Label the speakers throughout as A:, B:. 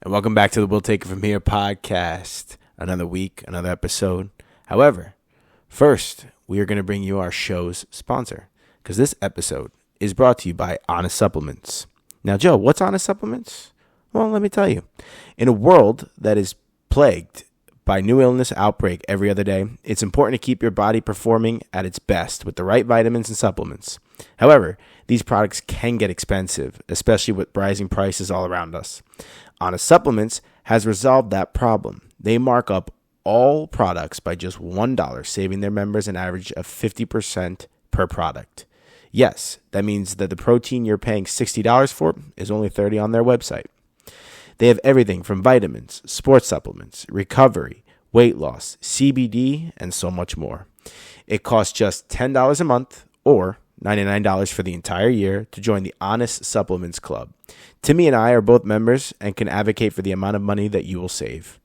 A: And welcome back to the We'll Take It From Here podcast. Another week, another episode. However, first, we are going to bring you our show's sponsor, because this episode is brought to you by Honest Supplements. Now, Joe, what's Honest Supplements? Well, let me tell you. In a world that is plagued by new illness outbreak every other day, it's important to keep your body performing at its best with the right vitamins and supplements. However, these products can get expensive, especially with rising prices all around us. Honest Supplements has resolved that problem. They mark up all products by just $1, saving their members an average of 50% per product. Yes, that means that the protein you're paying $60 for is only $30 on their website. They have everything from vitamins, sports supplements, recovery, weight loss, CBD, and so much more. It costs just $10 a month or $99 for the entire year to join the Honest Supplements Club. Timmy and I are both members and can advocate for the amount of money that you will save.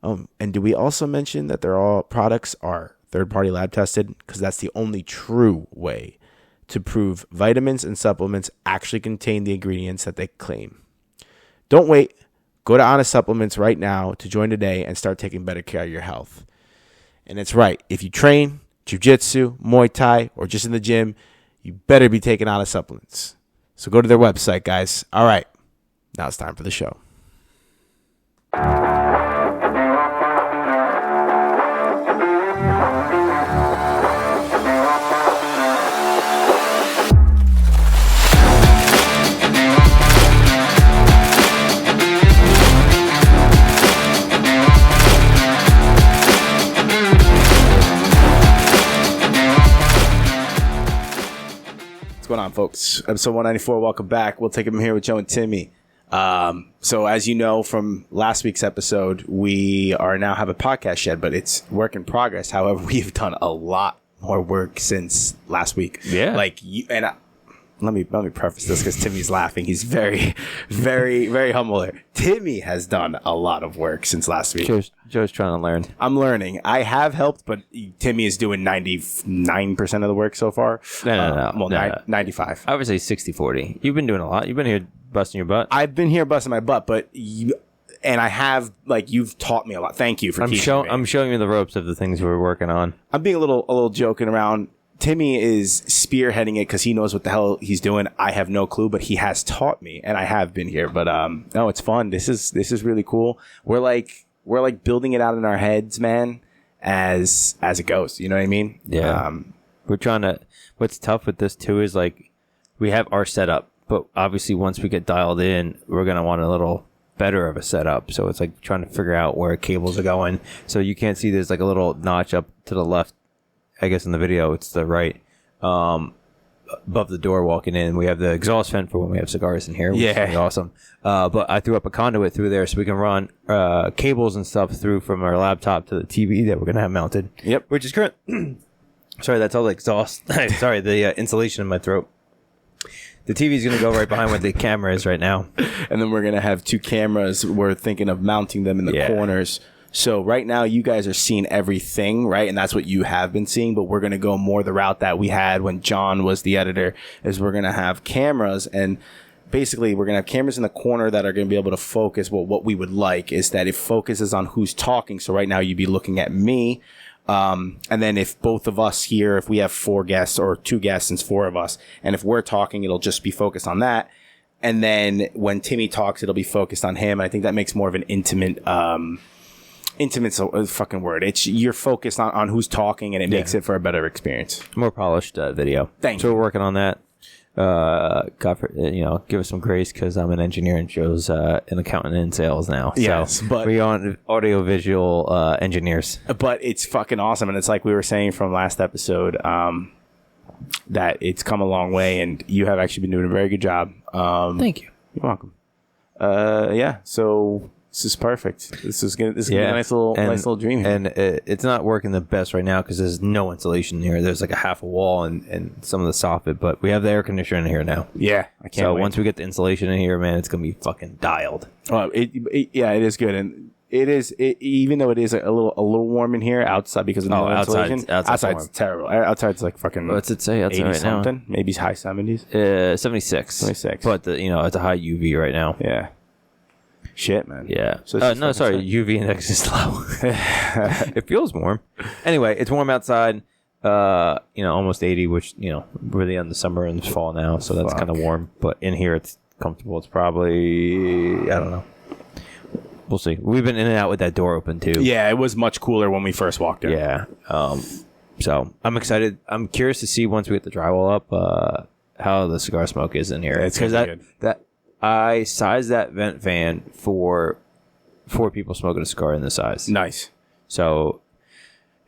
A: And do we also mention that all products are third-party lab tested? Because that's the only true way to prove vitamins and supplements actually contain the ingredients that they claim. Don't wait. Go to Honest Supplements right now to join today and start taking better care of your health. And it's right. If you train jiu-jitsu, Muay Thai, or just in the gym, you better be taking Honest Supplements. So go to their website, guys. All right. Now it's time for the show. What's going on, folks? Episode 194. Welcome back. We'll take it from here with Joe and Timmy. So as you know from last week's episode, we now have a podcast shed, but it's work in progress. However, we've done a lot more work since last week. Yeah. Let me preface this because Timmy's laughing. He's very, very, very humble here. Timmy has done a lot of work since last week.
B: Joe's trying to learn.
A: I'm learning. I have helped, but Timmy is doing 99% of the work so far.
B: No.
A: 95.
B: I would say 60-40. You've been doing a lot. You've been here busting your butt.
A: I've been here busting my butt, but you've taught me a lot. Thank you for teaching me.
B: I'm showing you the ropes of the things we're working on.
A: I'm being a little joking around. Timmy is spearheading it because he knows what the hell he's doing. I have no clue, but he has taught me, and I have been here. But no, it's fun. This is really cool. We're like building it out in our heads, man, as it goes. You know what I mean?
B: Yeah. We're trying to. What's tough with this too is like we have our setup, but obviously once we get dialed in, we're gonna want a little better of a setup. So it's like trying to figure out where cables are going. So you can't see there's like a little notch up to the left. I guess in the video it's the right above the door walking in. We have the exhaust vent for when we have cigars in here, which is really awesome. But I threw up a conduit through there so we can run cables and stuff through from our laptop to the TV that we're going to have mounted.
A: Yep.
B: Which is current. Sorry, that's all the exhaust. Sorry, the insulation in my throat. The TV is going to go right behind where the camera is right now.
A: And then we're going to have two cameras. We're thinking of mounting them in the corners. So right now you guys are seeing everything, right? And that's what you have been seeing, but we're going to go more the route that we had when John was the editor, is we're going to have cameras, and basically we're going to have cameras in the corner that are going to be able to focus. Well, what we would like is that it focuses on who's talking. So right now you'd be looking at me. And then if both of us here, if we have 4 guests or 2 guests and 4 of us, and if we're talking, it'll just be focused on that. And then when Timmy talks, it'll be focused on him. I think that makes more of an intimate's a fucking word. It's you're focused on who's talking, and it makes it for a better experience.
B: More polished video.
A: Thank
B: you.
A: So
B: we're working on that. Give us some grace because I'm an engineer and Joe's an accountant in sales now.
A: Yes,
B: so
A: but
B: we are audio-visual engineers.
A: But it's fucking awesome, and it's like we were saying from last episode that it's come a long way, and you have actually been doing a very good job.
B: Thank you.
A: You're welcome. So this is perfect. This is gonna be a nice little dream here.
B: And it's not working the best right now because there's no insulation here. There's like a half a wall and some of the soffit, but we have the air conditioner in here now.
A: Yeah, I can't.
B: So
A: wait.
B: Once we get the insulation in here, man, it's gonna be fucking dialed.
A: Well, it is good, and it is even though it is a little warm in here outside because of the insulation. Outside's terrible. Outside's like fucking.
B: What's it say outside right
A: something?
B: Now?
A: Maybe high 70s.
B: 76.
A: 76.
B: But it's a high UV right now.
A: Yeah. Shit, man.
B: Yeah.
A: So it's
B: No,
A: just
B: sorry.
A: fucking
B: UV index is low. It feels warm. Anyway, it's warm outside. Almost 80, which, we're the end of summer and fall now, so that's kind of warm. But in here, it's comfortable. It's probably, I don't know. We'll see. We've been in and out with that door open, too.
A: Yeah, it was much cooler when we first walked in.
B: Yeah. So I'm excited. I'm curious to see once we get the drywall up how the cigar smoke is in here.
A: It's gonna be good.
B: I sized that vent fan for 4 people smoking a cigar in this size.
A: Nice.
B: So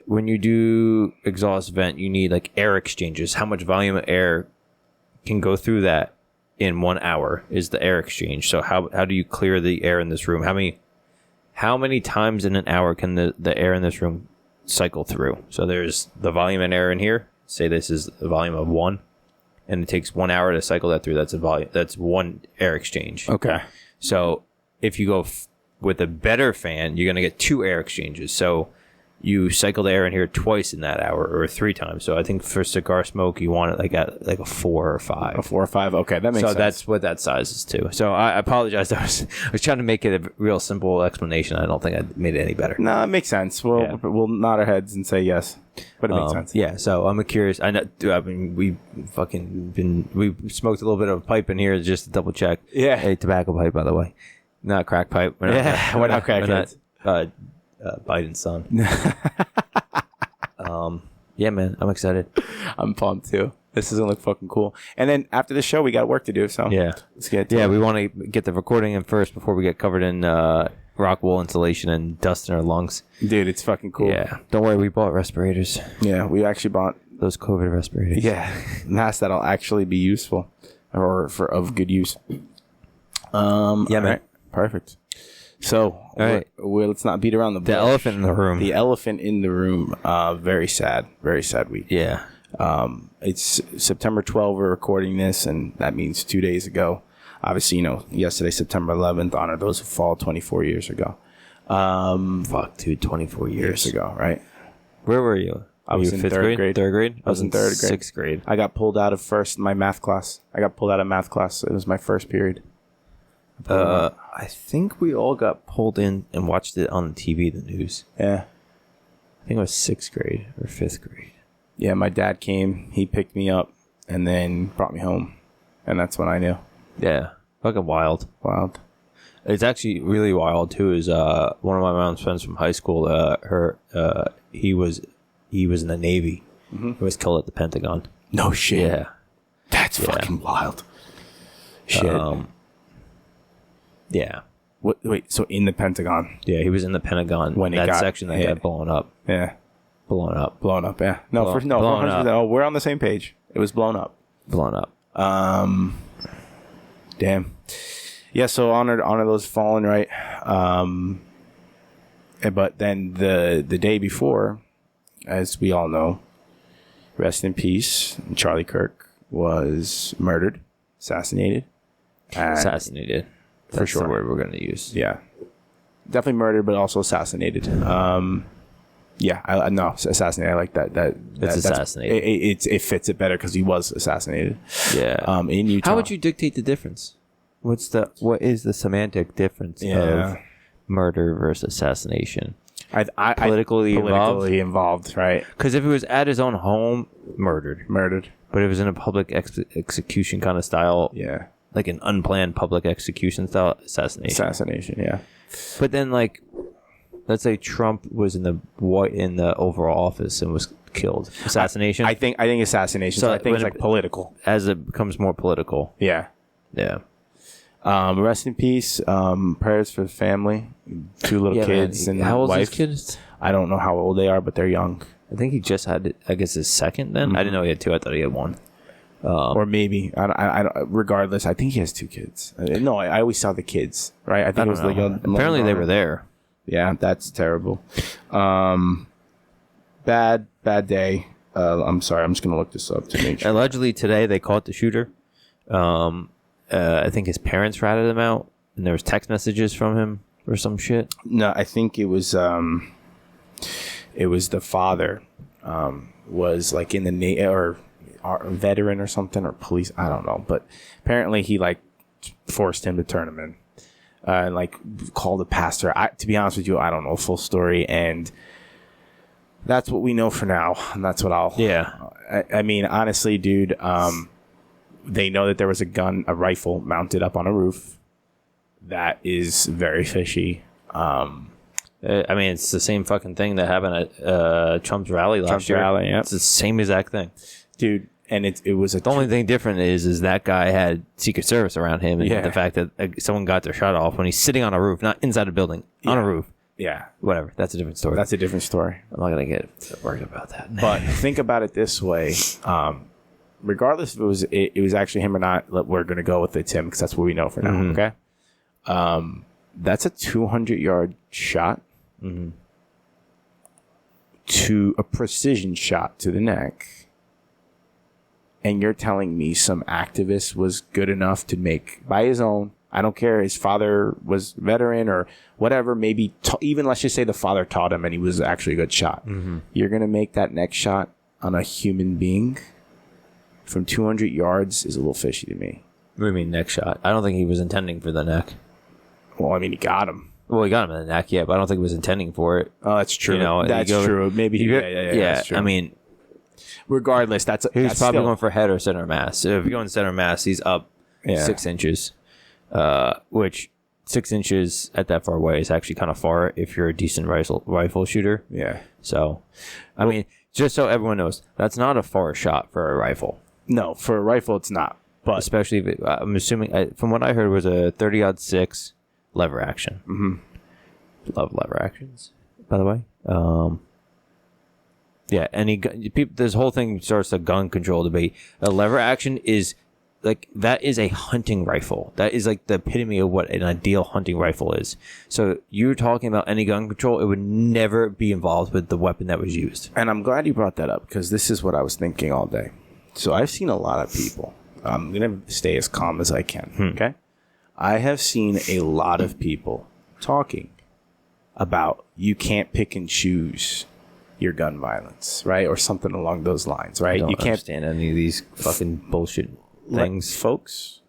B: when you do exhaust vent, you need like air exchanges. How much volume of air can go through that in 1 hour is the air exchange. So how do you clear the air in this room? How many times in an hour can the air in this room cycle through? So there's the volume and air in here. Say this is the volume of 1, and it takes 1 hour to cycle that through. That's a volume. That's 1 air exchange.
A: Okay.
B: So if you go with a better fan, you're going to get 2 air exchanges. So you cycle the air in here twice in that hour or 3 times. So I think for cigar smoke, you want it like at a 4 or 5.
A: A 4 or 5. Okay, that makes sense.
B: So that's what that size is too. So I apologize. I was trying to make it a real simple explanation. I don't think I made it any better.
A: No, it makes sense. We'll nod our heads and say yes, but it makes sense.
B: Yeah. So I'm curious. I mean, we smoked a little bit of a pipe in here just to double check.
A: Yeah.
B: A tobacco pipe, by the way, not crack pipe.
A: We're not crackheads.
B: Biden's son. Yeah, man, I'm excited.
A: I'm pumped too. This is gonna look fucking cool. And then after the show, we got work to do. So
B: yeah,
A: let's get to
B: it.
A: We
B: want to get the recording in first before we get covered in rock wool insulation and dust in our lungs.
A: Dude, it's fucking cool.
B: Yeah, don't worry, we bought respirators.
A: Yeah, we actually bought
B: those COVID respirators.
A: Yeah, masks that'll actually be useful or of good use. Yeah, man. Right. Perfect. So, let's not beat around the bush.
B: The elephant in the room.
A: The elephant in the room. Very sad week.
B: Yeah.
A: It's September 12th. We're recording this, and that means 2 days ago. Obviously, yesterday, September 11th, honored those who fall 24 years ago.
B: 24 years
A: ago, right?
B: Where were you?
A: I was in third grade.
B: Third grade?
A: I was in third grade.
B: 6th grade.
A: I got pulled out of my math class. It was my first period.
B: I think we all got pulled in and watched it on the TV, the news.
A: Yeah.
B: I think it was 6th grade or 5th grade.
A: Yeah, my dad came, he picked me up, and then brought me home. And that's when I knew.
B: Yeah. Fucking wild.
A: Wild.
B: It's actually really wild, too, is one of my mom's friends from high school, he was in the Navy. Mm-hmm. He was killed at the Pentagon.
A: No shit.
B: Yeah.
A: That's fucking wild. Shit.
B: Yeah.
A: Wait, so in the Pentagon?
B: Yeah, he was in the Pentagon
A: when
B: that section that got blown up.
A: Yeah.
B: Blown up,
A: yeah. No, we're on the same page. It was blown up. Damn. Yeah, so honor those fallen, right? But then the day before, as we all know, rest in peace, Charlie Kirk was murdered, assassinated.
B: Assassinated. That's the word we're going to use.
A: Yeah. Definitely murdered, but also assassinated. Yeah, assassinated. I like that.
B: It's assassinated.
A: It fits it better because he was assassinated.
B: Yeah.
A: In Utah.
B: How would you dictate the difference? What is the semantic difference of murder versus assassination? Politically
A: involved, right?
B: Because if it was at his own home, murdered. But if it was in a public execution kind of style,
A: yeah,
B: like an unplanned public execution style, assassination.
A: Yeah.
B: But then, like, let's say Trump was in the Oval Office and was killed. Assassination.
A: I think assassination. So I think it's like political.
B: As it becomes more political.
A: Yeah.
B: Yeah.
A: Rest in peace. Prayers for the family. 2 little kids and
B: how old
A: wife.
B: His kids?
A: I don't know how old they are, but they're young.
B: I think he just had, I guess, his second. Then I didn't know he had 2. I thought he had 1.
A: Or maybe I regardless, I think he has 2 kids. No, I always saw the kids. Right? I think it was the young.
B: Apparently, they were there.
A: Yeah, that's terrible. Bad day. I'm sorry. I'm just gonna look this up to make sure.
B: Allegedly today they caught the shooter. I think his parents ratted him out, and there was text messages from him or some shit.
A: No, I think it was the father. Was like in the or a veteran or something or police. I don't know, but apparently he like forced him to turn him in. and like called the pastor. To be honest with you, I don't know the full story, and that's what we know for now. And that's what I'll.
B: Yeah.
A: I mean, honestly, dude, they know that there was a rifle mounted up on a roof. That is very fishy.
B: I mean, it's the same fucking thing that happened at Trump's rally last year.
A: Rally,
B: It's the same exact thing,
A: dude. And it was
B: the only thing different is that guy had Secret Service around him, and the fact that someone got their shot off when he's sitting on a roof, not inside a building, on a roof.
A: Yeah,
B: whatever. That's a different story.
A: I'm
B: not gonna get worried about that.
A: But think about it this way: regardless if it was actually him or not, we're gonna go with it's him because that's what we know for now.
B: Mm-hmm.
A: Okay, that's a 200-yard shot to a precision shot to the neck. And you're telling me some activist was good enough to make by his own. I don't care. His father was veteran or whatever. Maybe even let's just say the father taught him and he was actually a good shot. You're going to make that next shot on a human being from 200 yards is a little fishy to me.
B: What do you mean neck shot? I don't think he was intending for the neck.
A: Well, I mean, he got him.
B: Well, he got him in the neck, yeah, but I don't think he was intending for it.
A: Oh, that's true.
B: You know,
A: that's true. Maybe. Yeah. That's true.
B: I mean,
A: regardless,
B: he's probably going for head or center mass. So if you're going center mass, he's up 6 inches, which 6 inches at that far away is actually kind of far if you're a decent rifle shooter.
A: Yeah.
B: So, I mean, just so everyone knows, that's not a far shot for a rifle.
A: No, for a rifle, it's not. But
B: especially if I'm assuming, from what I heard, it was a 30-06 lever action. Love lever actions, by the way. Yeah, this whole thing starts a gun control debate. A lever action is like that is a hunting rifle. That is like the epitome of what an ideal hunting rifle is. So you're talking about any gun control, it would never be involved with the weapon that was used.
A: And I'm glad you brought that up because this is what I was thinking all day. So I've seen a lot of people. I'm gonna stay as calm as I can. Okay, I have seen a lot of people talking about you can't pick and choose your gun violence, right? Or something along those lines, right?
B: You
A: can't
B: understand any of these fucking bullshit things.
A: Folks,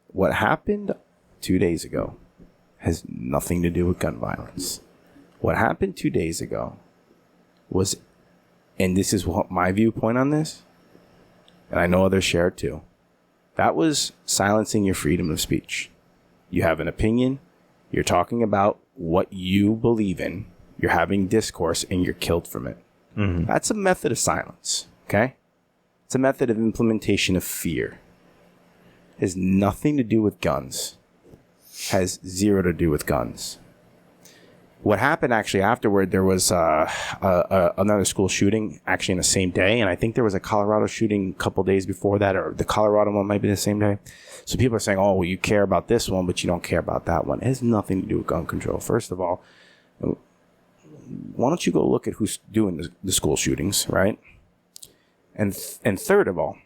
A: what happened 2 days ago has nothing to do with gun violence. What happened 2 days ago was, and this is what my viewpoint on this, and I know others share it too, that was silencing your freedom of speech. You have an opinion, you're talking about what you believe in, you're having discourse, and you're killed from it. That's a method of silence, okay? It's a method of implementation of fear. It has nothing to do with guns. Has zero to do with guns. What happened actually afterward, there was another school shooting actually in the same day, and I think there was a Colorado shooting a couple days before that, or the Colorado one might be the same day. So people are saying, oh, well, you care about this one, but you don't care about that one. It has nothing to do with gun control. First of all, why don't you go look at who's doing the school shootings, right? And third of all,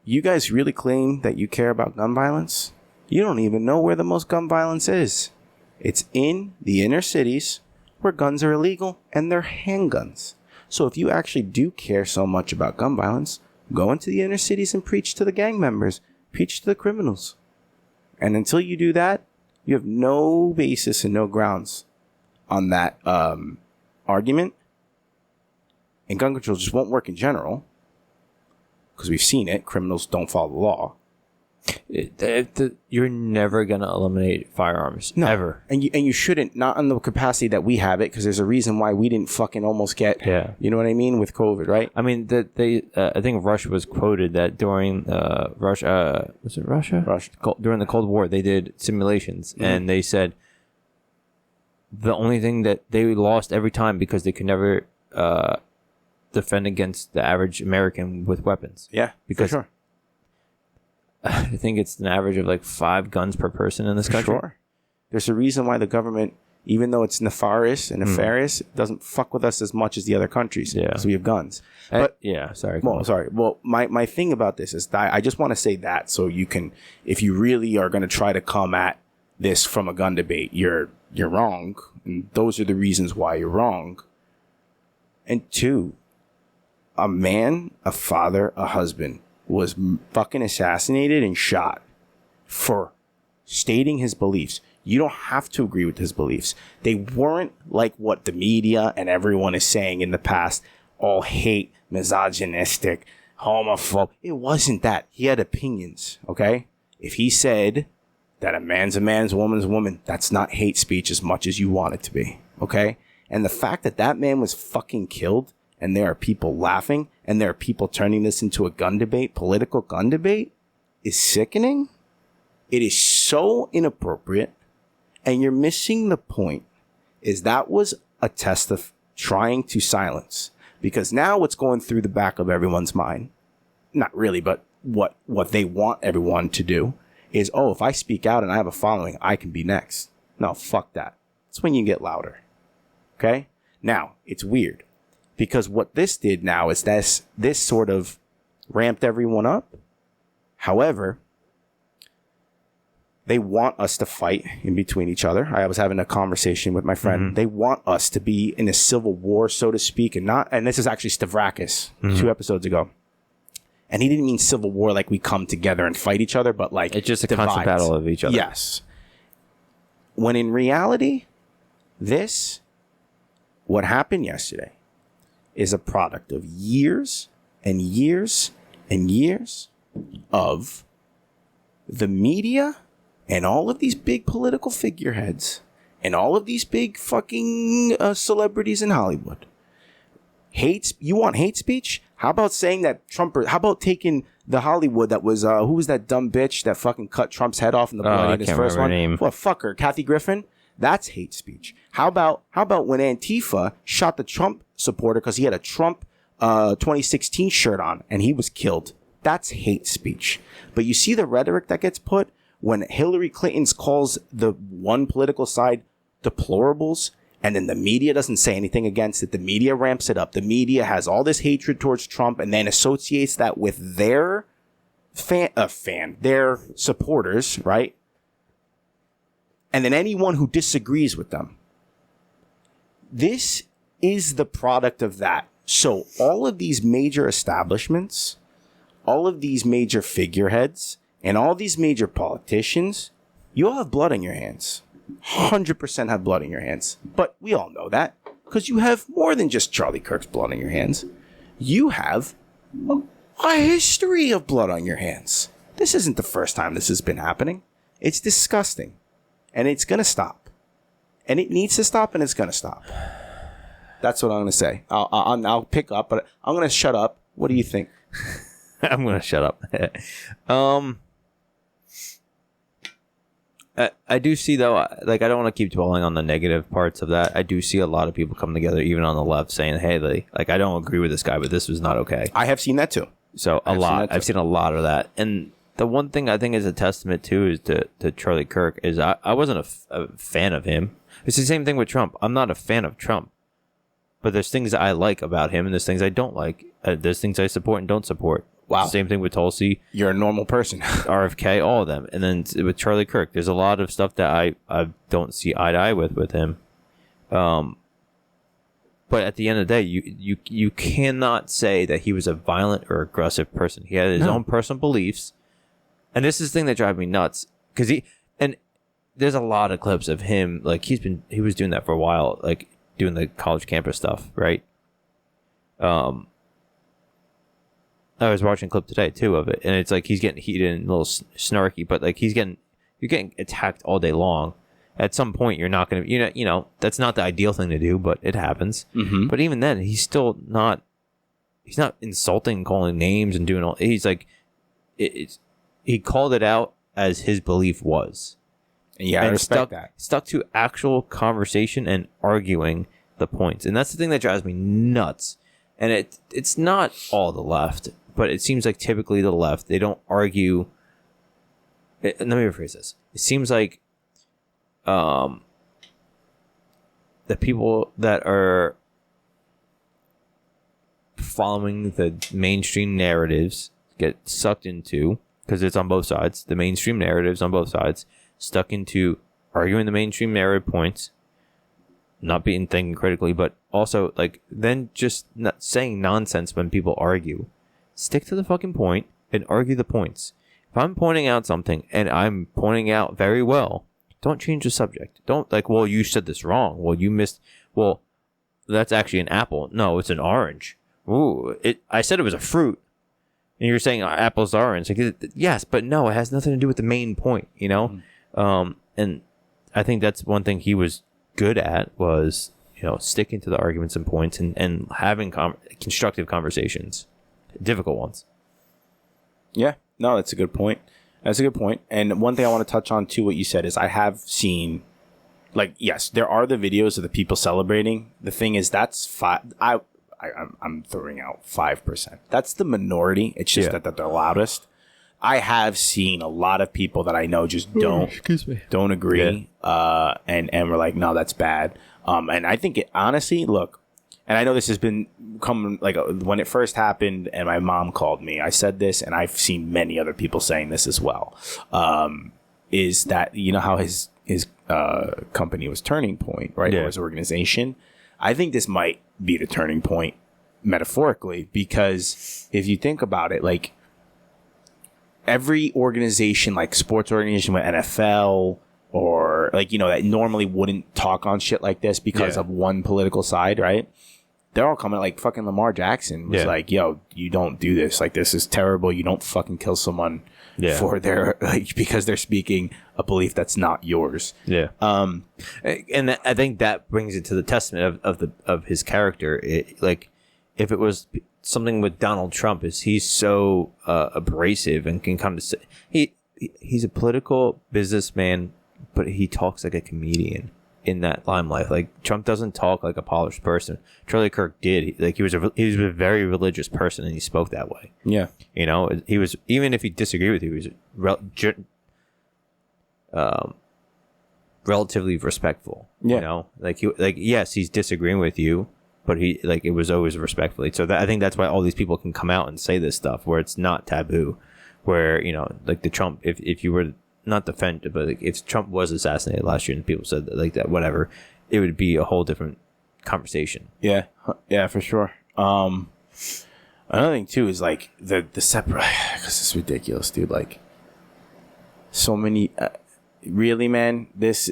A: you guys really claim that you care about gun violence? You don't even know where the most gun violence is. It's in the inner cities where guns are illegal and they're handguns. So if you actually do care so much about gun violence, go into the inner cities and preach to the gang members, preach to the criminals. And until you do that, you have no basis and no grounds on that argument. And gun control just won't work in general because we've seen it. Criminals don't follow the law.
B: You're never gonna eliminate firearms, ever,
A: and you shouldn't, not on the capacity that we have it, because there's a reason why we didn't fucking almost get, you know what I mean, with COVID, right?
B: I mean, I think Russia was quoted that during Russia during the Cold War they did simulations, and they said the only thing that they lost every time because they could never defend against the average American with weapons.
A: Yeah,
B: because
A: for sure.
B: I think it's an average of like 5 guns per person in this country.
A: Sure. There's a reason why the government, even though it's nefarious, doesn't fuck with us as much as the other countries.
B: Yeah.
A: Because we have guns.
B: Sorry.
A: Well, my thing about this is that I just want to say that so you can, if you really are going to try to come at this from a gun debate, you're wrong. And those are the reasons why you're wrong. And 2, a man, a father, a husband was fucking assassinated and shot for stating his beliefs. You don't have to agree with his beliefs. They weren't like what the media and everyone is saying in the past, all hate, misogynistic, homophobe. It wasn't that. He had opinions, okay? If he said that a man's a man's, woman's a woman, that's not hate speech as much as you want it to be, okay? And the fact that that man was fucking killed, and there are people laughing, and there are people turning this into a gun debate, political gun debate, is sickening. It is so inappropriate. And you're missing the point, is that was a test of trying to silence. Because now what's going through the back of everyone's mind, not really, but what they want everyone to do is, oh, if I speak out and I have a following, I can be next. No, fuck that. That's when you get louder. Okay? Now, it's weird. Because what this did now is this sort of ramped everyone up. However, they want us to fight in between each other. I was having a conversation with my friend. Mm-hmm. They want us to be in a civil war, so to speak, and this is actually Stavrakis 2 episodes ago. And he didn't mean civil war like we come together and fight each other, but like
B: it's just a constant battle of each other.
A: Yes. When in reality, what happened yesterday is a product of years and years and years of the media and all of these big political figureheads and all of these big fucking celebrities in Hollywood. You want hate speech? How about saying that how about taking the Hollywood that was, who was that dumb bitch that fucking cut Trump's head off in the bloody in his first one?
B: Name.
A: What, fuck her, Kathy Griffin? That's hate speech. How about when Antifa shot the Trump supporter because he had a Trump 2016 shirt on and he was killed? That's hate speech. But you see the rhetoric that gets put when Hillary Clinton calls the one political side deplorables, and then the media doesn't say anything against it. The media ramps it up. The media has all this hatred towards Trump and then associates that with their their supporters, right? And then anyone who disagrees with them. This is the product of that. So all of these major establishments, all of these major figureheads, and all these major politicians, you all have blood on your hands. 100% have blood in your hands. But we all know that because you have more than just Charlie Kirk's blood on your hands. You have a history of blood on your hands. This isn't the first time this has been happening. It's disgusting. And it's going to stop. And it needs to stop, and it's going to stop. That's what I'm going to say. I'll pick up, but I'm going to shut up. What do you think?
B: I'm going to shut up. I do see, though, like, I don't want to keep dwelling on the negative parts of that. I do see a lot of people come together, even on the left, saying, hey, like, I don't agree with this guy, but this was not okay.
A: I have seen that, too.
B: So, I've seen a lot of that. And the one thing I think is a testament, too, is to Charlie Kirk, is I wasn't a fan of him. It's the same thing with Trump. I'm not a fan of Trump. But there's things that I like about him, and there's things I don't like. There's things I support and don't support.
A: Wow.
B: Same thing with Tulsi.
A: You're a normal person.
B: RFK, all of them. And then with Charlie Kirk, there's a lot of stuff that I don't see eye to eye with him. But at the end of the day, you cannot say that he was a violent or aggressive person. He had his own personal beliefs. And this is the thing that drives me nuts. Because there's a lot of clips of him, like he was doing that for a while, like doing the college campus stuff, right? I was watching a clip today too of it, and it's like he's getting heated and a little snarky, but like you're getting attacked all day long. At some point, you're not going to, you know, that's not the ideal thing to do, but it happens. Mm-hmm. But even then, he's not insulting, calling names and doing all. He's like, he called it out as his belief was.
A: Yeah, I respect that.
B: Stuck to actual conversation and arguing the points, and that's the thing that drives me nuts. And it's not all the left, but it seems like typically the left, they don't argue. Let me rephrase this. It seems like the people that are following the mainstream narratives get sucked into, because it's on both sides, the mainstream narratives on both sides, stuck into arguing the mainstream narrative points, not being thinking critically, but also like then just not saying nonsense when people argue. Stick to the fucking point and argue the points. If I'm pointing out something and I'm pointing out very well, don't change the subject. Don't like, well, you said this wrong. Well, you missed. Well, that's actually an apple. No, it's an orange. Ooh, I said it was a fruit. And you're saying apple's orange. Like, yes, but no, it has nothing to do with the main point, you know? And I think that's one thing he was good at was, sticking to the arguments and points and having constructive conversations, difficult ones.
A: Yeah, no, that's a good point. And one thing I want to touch on too, what you said is I have seen, like, yes, there are the videos of the people celebrating. The thing is, that's I'm throwing out 5%. That's the minority. It's just that they're the loudest. I have seen a lot of people that I know just don't agree. Yeah. And we're like, no, that's bad. And I think it honestly, look, and I know this has been coming, like, when it first happened and my mom called me, I said this, and I've seen many other people saying this as well, is that, how his company was Turning Point, right? Yeah. Or his organization. I think this might be the turning point metaphorically, because if you think about it, like, every organization, like sports organization with NFL or like, that normally wouldn't talk on shit like this because of one political side, right? They're all coming, like fucking Lamar Jackson was like, yo, you don't do this. Like, this is terrible. You don't fucking kill someone for their, like, because they're speaking a belief that's not yours. Yeah.
B: And I think that brings it to the testament of his character. Like, if it was something with Donald Trump, he's so abrasive and can come to he's a political businessman, but he talks like a comedian in that limelight. Like, Trump doesn't talk like a polished person. Charlie Kirk did. He was a very religious person, and he spoke that way. Yeah, he was, even if he disagreed with you, he was relatively respectful. Yeah, yes, he's disagreeing with you, but it was always respectfully. So I think that's why all these people can come out and say this stuff where it's not taboo. Where like the Trump, if you were not defend, but like, if Trump was assassinated last year and people said that, like that, whatever, it would be a whole different conversation.
A: Yeah, for sure. Another thing too is like the separate, because it's ridiculous, dude. Like, so many, really, man. This,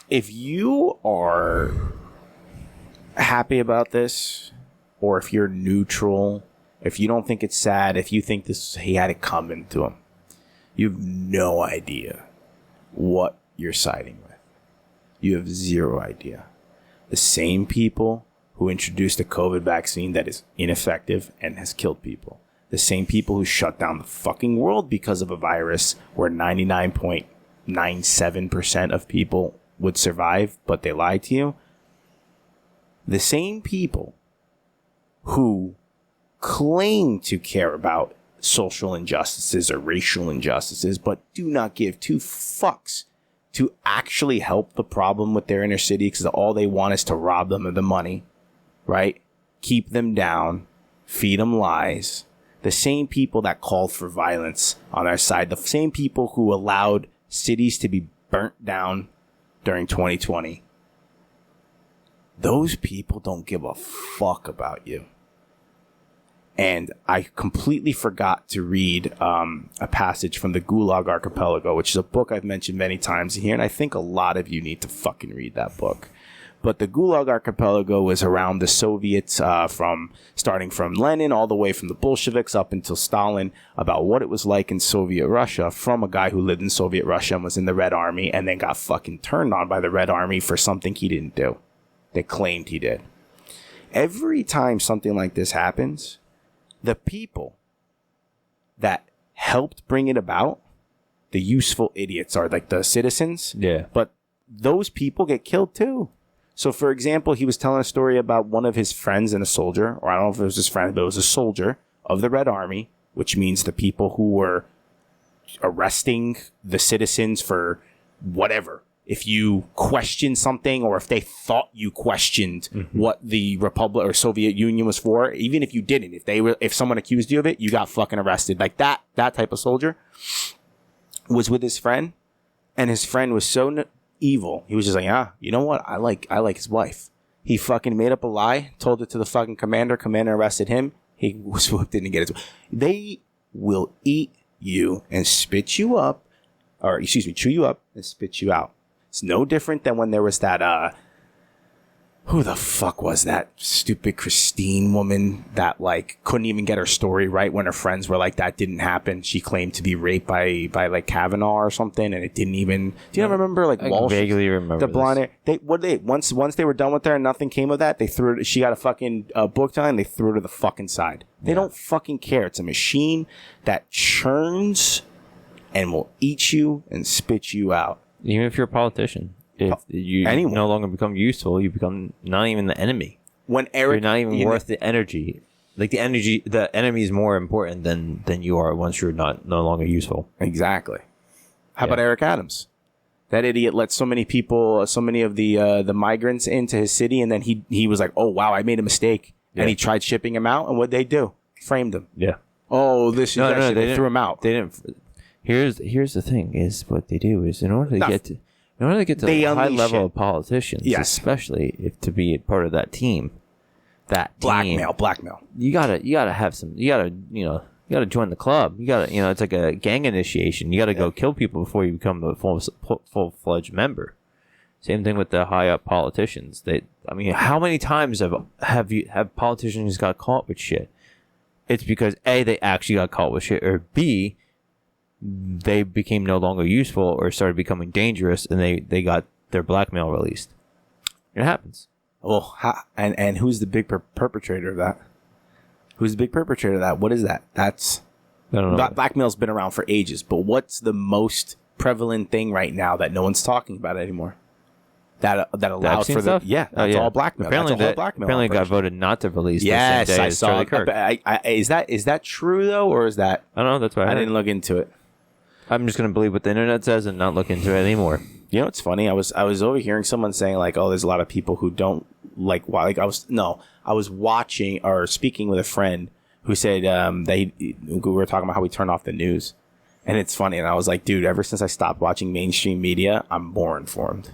A: if you are happy about this, or if you're neutral, if you don't think it's sad, if you think he had it coming to him, you have no idea what you're siding with. You have zero idea. The same people who introduced a COVID vaccine that is ineffective and has killed people. The same people who shut down the fucking world because of a virus where 99.97% of people would survive, but they lied to you. The same people who claim to care about social injustices or racial injustices, but do not give two fucks to actually help the problem with their inner city, because all they want is to rob them of the money, right? Keep them down, feed them lies. The same people that called for violence on their side, the same people who allowed cities to be burnt down during 2020. Those people don't give a fuck about you. And I completely forgot to read a passage from the Gulag Archipelago, which is a book I've mentioned many times here, and I think a lot of you need to fucking read that book. But the Gulag Archipelago was around the Soviets, starting from Lenin all the way from the Bolsheviks up until Stalin, about what it was like in Soviet Russia, from a guy who lived in Soviet Russia and was in the Red Army and then got fucking turned on by the Red Army for something he didn't do. They claimed he did. Every time something like this happens, the people that helped bring it about, the useful idiots, are like the citizens. Yeah. But those people get killed too. So, for example, he was telling a story about one of his friends and a soldier, or I don't know if it was his friend, but it was a soldier of the Red Army, which means the people who were arresting the citizens for whatever. If you question something, or if they thought you questioned what the Republic or Soviet Union was for, even if you didn't, if someone accused you of it, you got fucking arrested. Like that type of soldier was with his friend, and his friend was so evil. He was just like, you know what? I like his wife. He fucking made up a lie, told it to the fucking commander. Commander arrested him. He was swooped in to get his. They will eat you and spit you up, or excuse me, chew you up and spit you out. It's no different than when there was that, who the fuck was that stupid Christine woman that like couldn't even get her story right when her friends were like, that didn't happen. She claimed to be raped by like Kavanaugh or something, and it didn't even. Do you remember like Walsh?
B: I vaguely remember
A: the blonde hair. Once they were done with her and nothing came of that, they threw it. She got a fucking book time. They threw her to the fucking side. They don't fucking care. It's a machine that churns and will eat you and spit you out.
B: Even if you're a politician. If you no longer become useful, you become not even the enemy. You're not even worth the energy. Like the enemy is more important than you are once you're no longer useful.
A: Exactly. How about Eric Adams? That idiot let so many people, so many of the migrants into his city, and then he was like, "Oh wow, I made a mistake," and he tried shipping him out, and what'd they do? Framed him.
B: Yeah.
A: Oh, this is actually they threw him out.
B: They didn't. Here's the thing: is what they do is in order to get to the high level of politicians, especially if to be a part of that team,
A: blackmail.
B: You gotta have some. You gotta join the club. You gotta, it's like a gang initiation. You gotta go kill people before you become a full-fledged member. Same thing with the high up politicians. How many times have politicians got caught with shit? It's because A, they actually got caught with shit, or B, they became no longer useful or started becoming dangerous, and they got their blackmail released. It happens.
A: Well, and who's the big perpetrator of that? Who's the big perpetrator of that? What is that? I don't know. Blackmail's been around for ages, but what's the most prevalent thing right now that no one's talking about anymore? That allows for
B: stuff?
A: That's all blackmail.
B: Apparently, it got voted not to release.
A: Yes,
B: the same day
A: I
B: as
A: saw.
B: Charlie Kirk.
A: Is that true though, or is that?
B: I don't know. That's why
A: I didn't look into it.
B: I'm just gonna believe what the internet says and not look into it anymore.
A: You know what's funny? I was overhearing someone saying like, "Oh, there's a lot of people who don't like." Why? Like I was watching or speaking with a friend who said we were talking about how we turn off the news, and it's funny. And I was like, "Dude, ever since I stopped watching mainstream media, I'm more informed."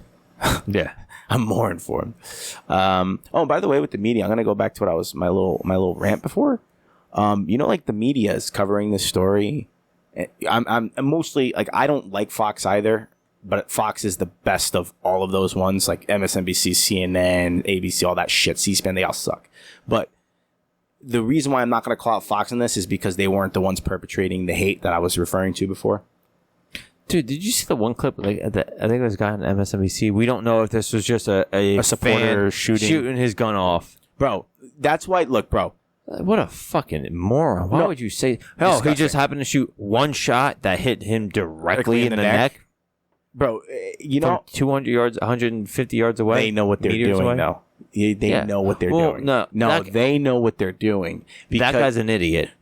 B: Yeah,
A: I'm more informed. By the way, with the media, I'm gonna go back to what I was my little rant before. Like the media is covering this story. I'm mostly like I don't like Fox either. But Fox is the best of all of those ones, like MSNBC, CNN, ABC, all that shit, C-SPAN, they all suck. But the reason why I'm not going to call out Fox on this is because they weren't the ones perpetrating the hate that I was referring to before.
B: Dude, did you see the one clip? Like, I think it was a guy on MSNBC. We don't know if this was just a
A: supporter
B: shooting his gun off.
A: Bro, that's why, look, bro.
B: What a fucking moron. Why would you say, he just happened to shoot one shot that hit him directly in the neck?
A: Bro,
B: from 200 yards, 150 yards away.
A: They know what they're doing now. They know what they're doing. They know what they're doing.
B: That guy's an idiot,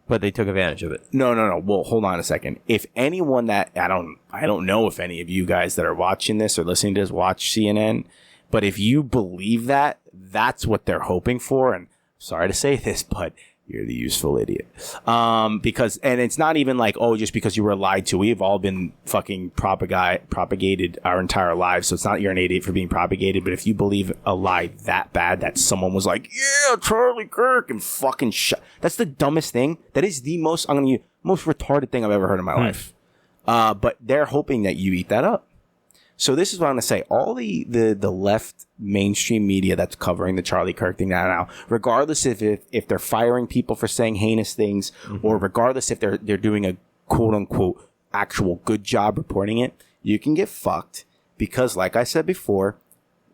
B: but they took advantage of it.
A: No. Well, hold on a second. If anyone that I don't know if any of you guys that are watching this or listening to this watch CNN, but if you believe that, that's what they're hoping for. And sorry to say this, but you're the useful idiot. Because it's not even like, just because you were lied to. We've all been fucking propagated our entire lives. So it's not you're an idiot for being propagated. But if you believe a lie that bad that someone was like, yeah, Charlie Kirk and fucking shut. That's the dumbest thing. That is the most retarded thing I've ever heard in my life. But they're hoping that you eat that up. So this is what I'm going to say. All the left mainstream media that's covering the Charlie Kirk thing now, regardless if they're firing people for saying heinous things, or regardless if they're doing a quote unquote actual good job reporting it, you can get fucked because, like I said before,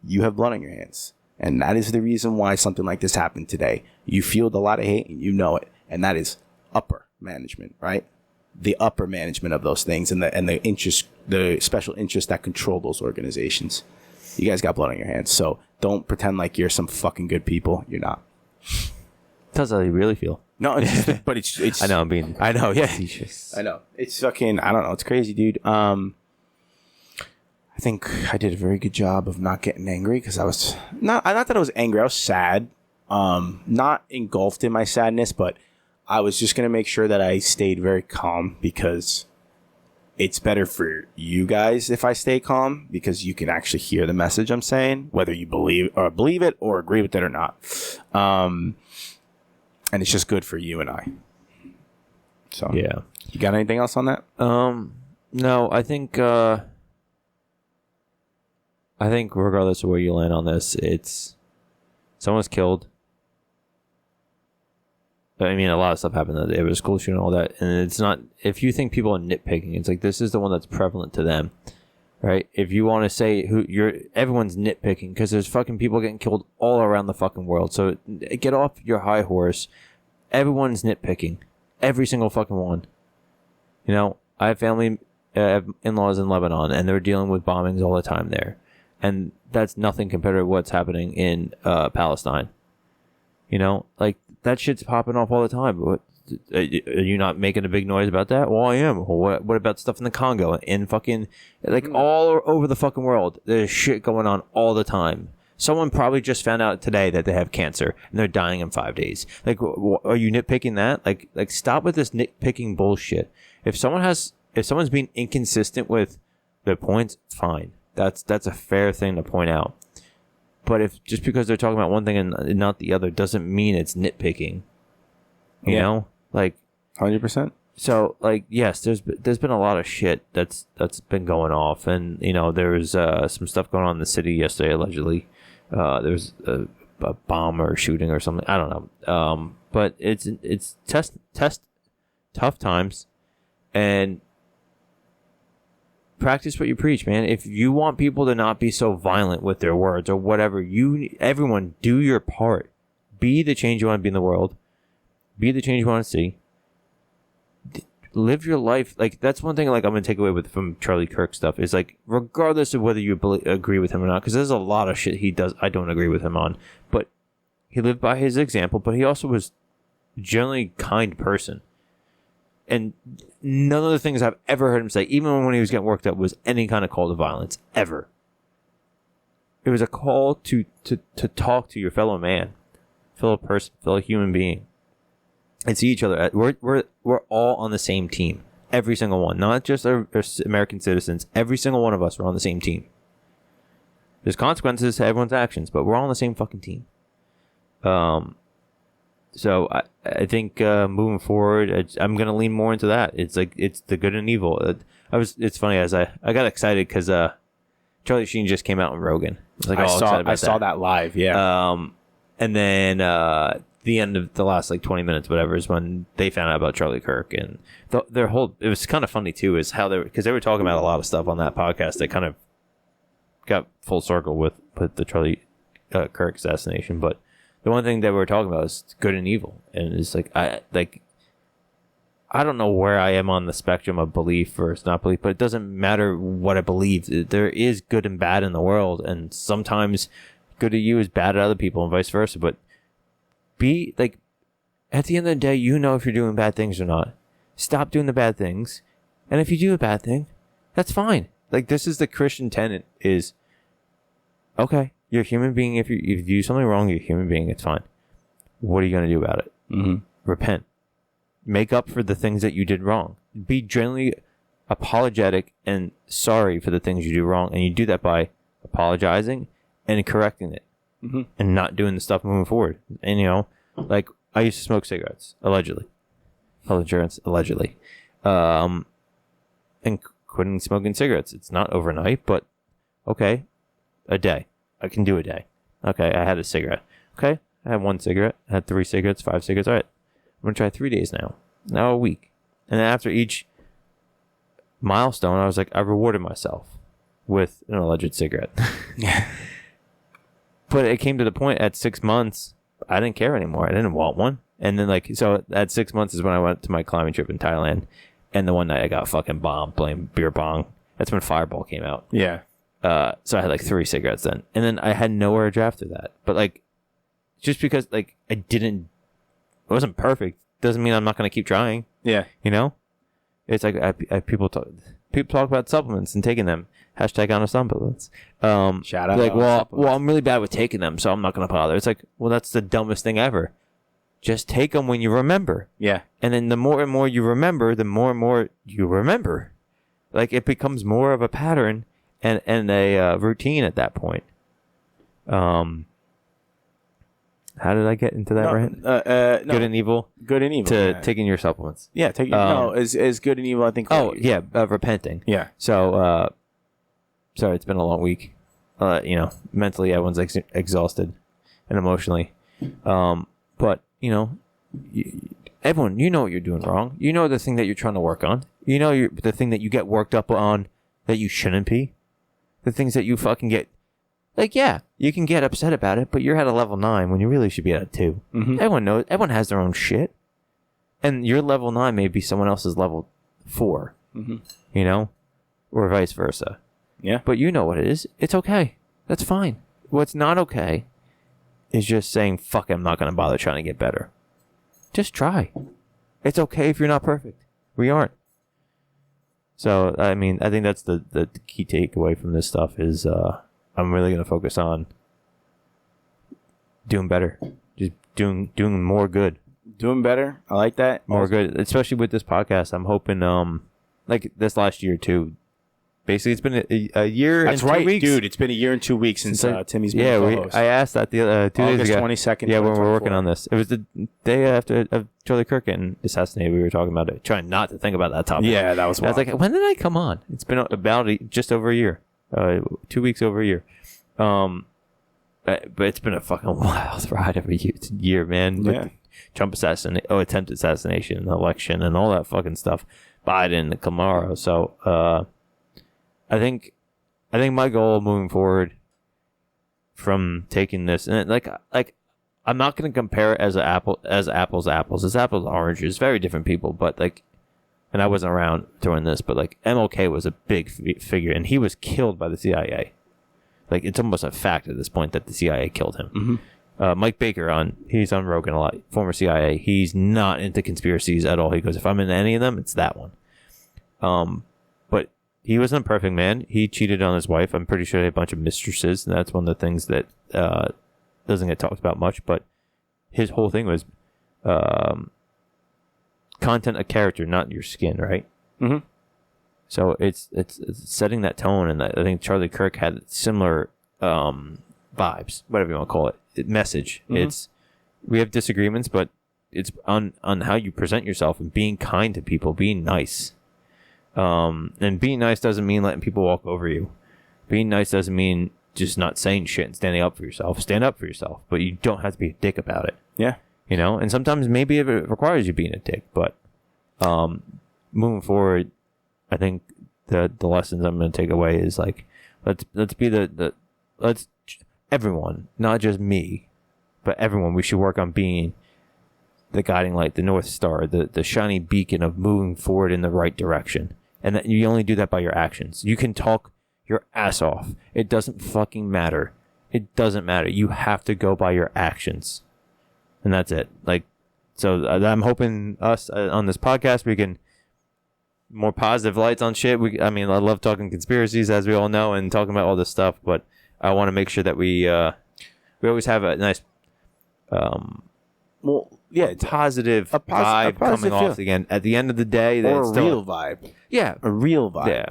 A: you have blood on your hands. And that is the reason why something like this happened today. You fueled a lot of hate and you know it. And that is upper management, right? The upper management of those things and the special interests that control those organizations. You guys got blood on your hands, so don't pretend like you're some fucking good people. You're not.
B: That's how you really feel.
A: No, but it's.
B: I know I'm being.
A: I know, yeah.
B: Facetious.
A: I know it's fucking. I don't know. It's crazy, dude. I think I did a very good job of not getting angry because I was not that I was angry. I was sad. Not engulfed in my sadness, but I was just going to make sure that I stayed very calm because it's better for you guys if I stay calm because you can actually hear the message I'm saying, whether you believe it or agree with it or not. And it's just good for you and I. So
B: Yeah.
A: you got anything else on that?
B: No, I think regardless of where you land on this, it's someone's killed. I mean, a lot of stuff happened. It was a school shooting and all that. And it's not, if you think people are nitpicking, it's like, this is the one that's prevalent to them, right? If you want to say everyone's nitpicking because there's fucking people getting killed all around the fucking world. So get off your high horse. Everyone's nitpicking. Every single fucking one. You know, I have family, in-laws in Lebanon, and they're dealing with bombings all the time there. And that's nothing compared to what's happening in Palestine. You know, like, that shit's popping off all the time. What, are you not making a big noise about that? Well, I am. Well, what about stuff in the Congo? In fucking, like, all over the fucking world, there's shit going on all the time. Someone probably just found out today that they have cancer and they're dying in 5 days. Like, are you nitpicking that? Like, stop with this nitpicking bullshit. If someone's being inconsistent with their points, fine. That's a fair thing to point out. But if just because they're talking about one thing and not the other doesn't mean it's nitpicking, you know, like
A: 100%.
B: So, like, yes, there's been a lot of shit that's been going off, and you know, there's some stuff going on in the city yesterday. Allegedly, there's a bomb or shooting or something. I don't know. But it's tough times, and practice what you preach, man. If you want people to not be so violent with their words or whatever, everyone do your part. Be the change you want to be in the world. Be the change you want to see. Live your life. Like, that's one thing, like, I'm going to take away from Charlie Kirk stuff is, like, regardless of whether you agree with him or not, because there's a lot of shit he does I don't agree with him on, but he lived by his example, but he also was generally a kind person. And none of the things I've ever heard him say, even when he was getting worked up, was any kind of call to violence, ever. It was a call to talk to your fellow man, fellow person, fellow human being, and see each other. We're all on the same team, every single one, not just our American citizens. Every single one of us are on the same team. There's consequences to everyone's actions, but we're all on the same fucking team. So I think moving forward, I'm gonna lean more into that. It's like it's the good and evil. It's funny as I got excited because Charlie Sheen just came out on Rogan. I was like,
A: I saw that live. Yeah.
B: And then the end of the last like 20 minutes, whatever, is when they found out about Charlie Kirk and their whole. It was kind of funny too, is how because they were talking about a lot of stuff on that podcast that kind of got full circle with the Charlie Kirk assassination, but. The one thing that we were talking about is good and evil, and it's like I don't know where I am on the spectrum of belief versus not belief, but it doesn't matter what I believe. There is good and bad in the world, and sometimes good to you is bad to other people, and vice versa. But be like, at the end of the day, you know if you're doing bad things or not. Stop doing the bad things, and if you do a bad thing, that's fine. Like, this is the Christian tenet: is okay. You're a human being. If you do something wrong, you're a human being. It's fine. What are you going to do about it?
A: Mm-hmm.
B: Repent. Make up for the things that you did wrong. Be genuinely apologetic and sorry for the things you do wrong. And you do that by apologizing and correcting it.
A: Mm-hmm.
B: And not doing the stuff moving forward. And, you know, like, I used to smoke cigarettes, allegedly. Health insurance, allegedly. And quitting smoking cigarettes. It's not overnight, but okay, a day. I can do a day. Okay, I had a cigarette. Okay, I had 1 cigarette. I had 3 cigarettes, 5 cigarettes. All right, I'm going to try 3 days now. Now a week. And then after each milestone, I was like, I rewarded myself with an alleged cigarette. But it came to the point at 6 months, I didn't care anymore. I didn't want one. And then, like, so at 6 months is when I went to my climbing trip in Thailand. And the one night I got fucking bombed playing beer pong. That's when Fireball came out.
A: Yeah.
B: So I had like 3 cigarettes then. And then I had nowhere to after that. But like, just because like it wasn't perfect, doesn't mean I'm not going to keep trying.
A: Yeah.
B: You know? It's like people talk about supplements and taking them. Hashtag on supplements.
A: Shout out.
B: Like, well, I'm really bad with taking them, so I'm not going to bother. It's like, well, that's the dumbest thing ever. Just take them when you remember.
A: Yeah.
B: And then the more and more you remember, the more and more you remember. Like, it becomes more of a pattern. And a routine at that point. And How did I get into that rant?
A: No.
B: Good and evil.
A: Good and evil.
B: To taking your supplements.
A: Yeah, is good and evil. I think.
B: Repenting.
A: Yeah.
B: So, sorry, it's been a long week. Mentally, everyone's exhausted, and emotionally. But everyone, you know what you're doing wrong. You know the thing that you're trying to work on. You know the thing that you get worked up on that you shouldn't be. The things that you fucking get. Like, yeah, you can get upset about it, but you're at a level 9 when you really should be at a 2. Mm-hmm. Everyone knows. Everyone has their own shit. And your level 9 may be someone else's level 4. Mm-hmm. Or vice versa.
A: Yeah.
B: But you know what it is. It's okay. That's fine. What's not okay is just saying, fuck it, I'm not going to bother trying to get better. Just try. It's okay if you're not perfect. We aren't. So, I think that's the key takeaway from this stuff is I'm really going to focus on doing better. Just doing more good.
A: Doing better. I like that.
B: More good. Especially with this podcast. I'm hoping, like this last year too. Basically, it's been a year and 2 weeks.
A: Dude. It's been a year and 2 weeks since Timmy's been co-host.
B: I asked that the 2 days ago.
A: August 22nd.
B: Yeah, when we were working on this. It was the day after Charlie Kirk getting assassinated. We were talking about it, trying not to think about that topic.
A: Yeah, that was wild.
B: I was like, when did I come on? It's been about just over a year. 2 weeks over a year. But it's been a fucking wild ride every year, man.
A: Yeah.
B: Trump attempted assassination, election, and all that fucking stuff. Biden, Kamara. So, I think my goal moving forward from taking this, and like I'm not going to compare it as apples to apples. It's apples to oranges, very different people, but and I wasn't around during this, but MLK was a big figure, and he was killed by the CIA. It's almost a fact at this point that the CIA killed him. Mm-hmm. Mike Baker he's on Rogan a lot, former CIA. He's not into conspiracies at all. He goes, if I'm into any of them, it's that one. But he wasn't a perfect man. He cheated on his wife. I'm pretty sure he had a bunch of mistresses, and that's one of the things that doesn't get talked about much. But his whole thing was content a character, not your skin, right? Mm-hmm. So it's setting that tone, and I think Charlie Kirk had similar vibes, whatever you want to call it, message. Mm-hmm. We have disagreements, but it's on how you present yourself and being kind to people, being nice. And being nice doesn't mean letting people walk over you. Being nice doesn't mean just not saying shit and standing up for yourself. Stand up for yourself, but you don't have to be a dick about it. Yeah. And sometimes maybe it requires you being a dick, but moving forward, I think the lessons I'm going to take away is let's be let's everyone, not just me, but everyone. We should work on being the guiding light, the North Star, the shiny beacon of moving forward in the right direction. And that you only do that by your actions. You can talk your ass off. It doesn't fucking matter. It doesn't matter. You have to go by your actions. And that's it. So I'm hoping us on this podcast, we can more positive lights on shit. I love talking conspiracies, as we all know, and talking about all this stuff, but I want to make sure that we always have a nice, positive vibe coming off again. At the end of the day,
A: or a real vibe.
B: Yeah,
A: a real vibe. Yeah,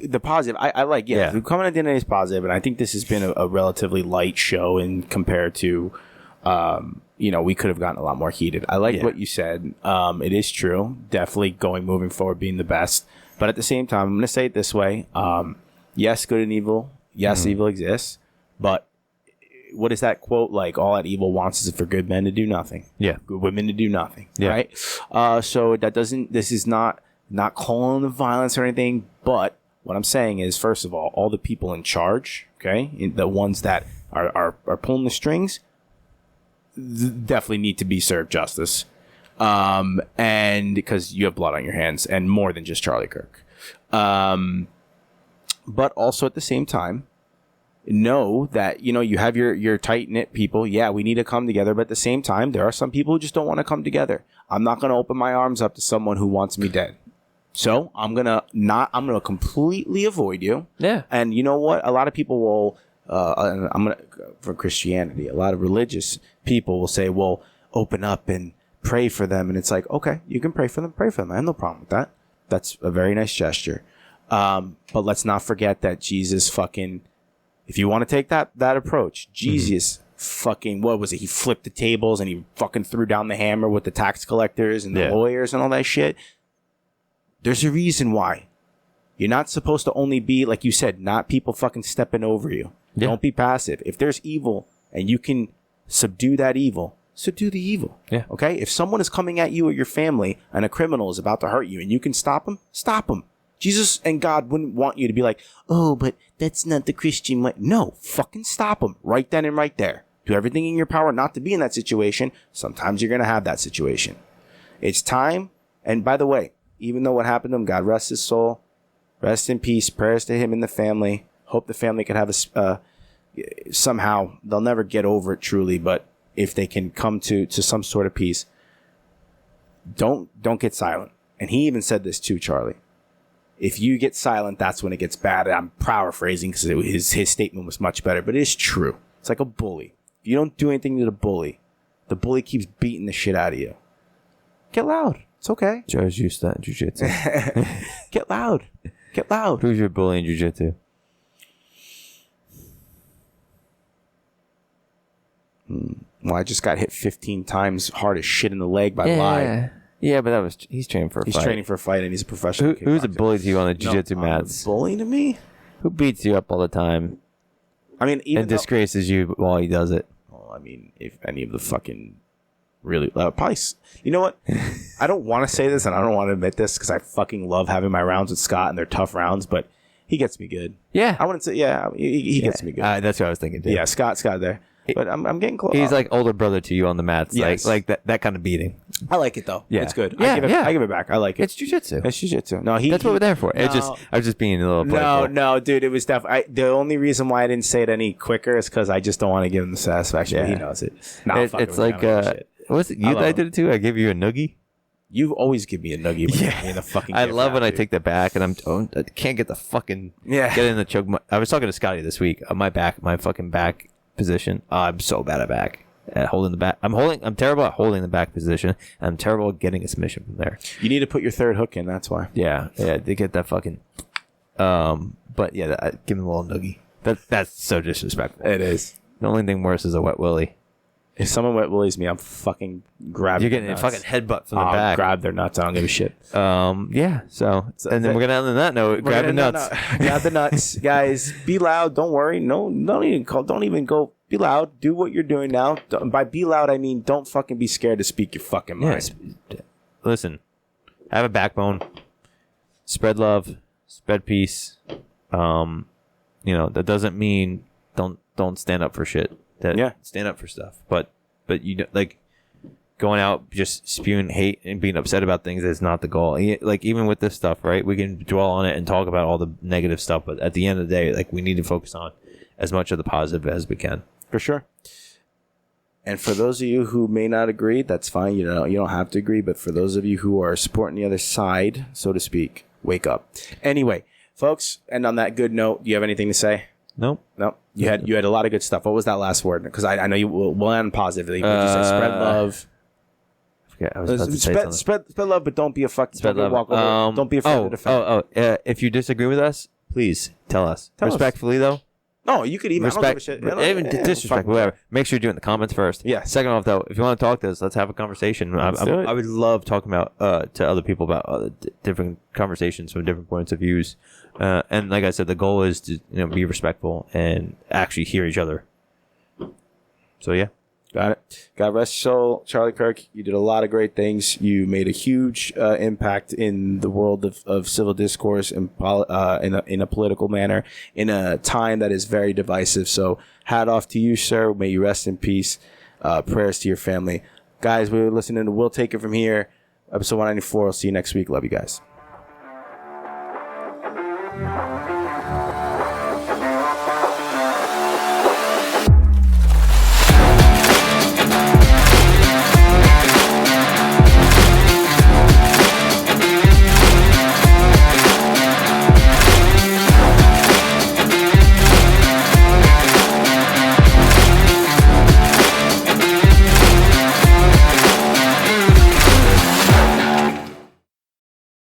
A: the positive. I like. Yeah, we're coming at the end of the day is positive, and I think this has been a relatively light show in compared to, we could have gotten a lot more heated. I like what you said. It is true. Definitely moving forward, being the best. But at the same time, I'm going to say it this way. Yes, good and evil. Yes, evil exists. But what is that quote? All that evil wants is for good men to do nothing. Yeah. Good women to do nothing. Yeah. Right? So this is not calling the violence or anything. But what I'm saying is, first of all the people in charge, okay, the ones that are pulling the strings, definitely need to be served justice. And because you have blood on your hands, and more than just Charlie Kirk. But also at the same time, know that, you have your tight-knit people. Yeah, we need to come together. But at the same time, there are some people who just don't want to come together. I'm not going to open my arms up to someone who wants me dead. So I'm going to completely avoid you. Yeah. And you know what? A lot of people will, for Christianity, a lot of religious people will say, well, open up and pray for them. And it's like, okay, you can pray for them. I have no problem with that. That's a very nice gesture. But let's not forget that Jesus if you want to take that approach, Jesus fucking, what was it? He flipped the tables and he fucking threw down the hammer with the tax collectors and the lawyers and all that shit. There's a reason why. You're not supposed to only be, like you said, not people fucking stepping over you. Yeah. Don't be passive. If there's evil and you can subdue that evil, subdue the evil.
B: Yeah.
A: Okay? If someone is coming at you or your family and a criminal is about to hurt you and you can stop them, stop them. Jesus and God wouldn't want you to be like, oh, but that's not the Christian way. No, fucking stop them right then and right there. Do everything in your power not to be in that situation. Sometimes you're going to have that situation. It's time. And by the way, even though what happened to him, God rest his soul. Rest in peace. Prayers to him and the family. Hope the family can have somehow, they'll never get over it truly, but if they can come to some sort of peace, don't get silent. And he even said this too, Charlie. If you get silent, that's when it gets bad. I'm paraphrasing because his statement was much better, but it is true. It's like a bully. If you don't do anything to the bully keeps beating the shit out of you. Get loud. It's okay.
B: Joe's used to that in jiu-jitsu.
A: Get loud. Get loud.
B: Who's your bully in jiu-jitsu?
A: Well, I just got hit 15 times hard as shit in the leg by Lai.
B: Yeah, but he's training for a fight.
A: He's training for a fight and he's a professional kickboxer.
B: Who's a bully to you on the jiu-jitsu mats?
A: Bully to me?
B: Who beats you up all the time?
A: I mean, even
B: disgraces you while he does it.
A: Well, I mean, if any of the fucking really probably, you know what? I don't want to say this and I don't want to admit this because I fucking love having my rounds with Scott and they're tough rounds, but he gets me good.
B: Yeah,
A: I wouldn't say. Yeah, he gets me good.
B: That's what I was thinking too.
A: Yeah, Scott there. But I'm getting close.
B: He's like older brother to you on the mats. Yes. Like that kind of beating.
A: I like it though.
B: Yeah.
A: It's good.
B: Yeah,
A: I give it back. I like it.
B: It's jiu-jitsu.
A: It's jiu-jitsu. No,
B: that's what we're there for. I was just being a little playful.
A: No, dude. It was definitely the only reason why I didn't say it any quicker is because I just don't want to give him the satisfaction. But he knows it.
B: It's like what's it? I did it too. I give you a noogie.
A: You always give me a nuggie when you're in the fucking.
B: I love when I take the back and I can't get the fucking get in the choke. I was talking to Scotty this week. My fucking back position. I'm so bad at back. At holding the back. I'm terrible at holding the back position. And I'm terrible at getting a submission from there.
A: You need to put your third hook in. That's why.
B: Yeah. They get that fucking. But yeah, give him a little noogie. That's so disrespectful.
A: It is.
B: The only thing worse is a wet willy.
A: If someone wet willies me, I'm fucking grabbing.
B: You're getting a fucking headbutt from the back.
A: Grab their nuts. I don't give a shit.
B: Yeah. So and then we're gonna end on that note. Grab the nuts.
A: Grab the nuts, guys. Be loud. Don't worry. No, don't even call. Don't even go. Be loud. Do what you're doing now. By be loud, I mean don't fucking be scared to speak your fucking mind.
B: Yes. Listen. Have a backbone. Spread love. Spread peace. That doesn't mean don't stand up for shit. Stand up for stuff, but like going out just spewing hate and being upset about things is not the goal. Like even with this stuff, right? We can dwell on it and talk about all the negative stuff, but at the end of the day, like we need to focus on as much of the positive as we can.
A: For sure. And for those of you who may not agree, that's fine. You don't have to agree. But for those of you who are supporting the other side, so to speak, wake up. Anyway, folks, and on that good note, do you have anything to say?
B: Nope.
A: You had a lot of good stuff. What was that last word? Because I know you will end positively. What did you say? Spread love.
B: I forget. I was about to say something.
A: Spread love, but don't be a fucking. Don't be afraid to defend.
B: If you disagree with us, please tell us. Respectfully, though.
A: No, you could email.
B: Respect, even disrespect, whatever. Make sure you do it in the comments first.
A: Yeah.
B: Second off, though, if you want to talk to us, let's have a conversation. I would love talking about to other people about different conversations from different points of views. And like I said, the goal is to be respectful and actually hear each other. So yeah.
A: Got it. God rest your soul, Charlie Kirk. You did a lot of great things. You made a huge impact in the world of civil discourse and in a political manner in a time that is very divisive. So hat off to you, sir. May you rest in peace. Prayers to your family. Guys, we were listening to We'll Take It From Here, episode 194. I'll see you next week. Love you guys.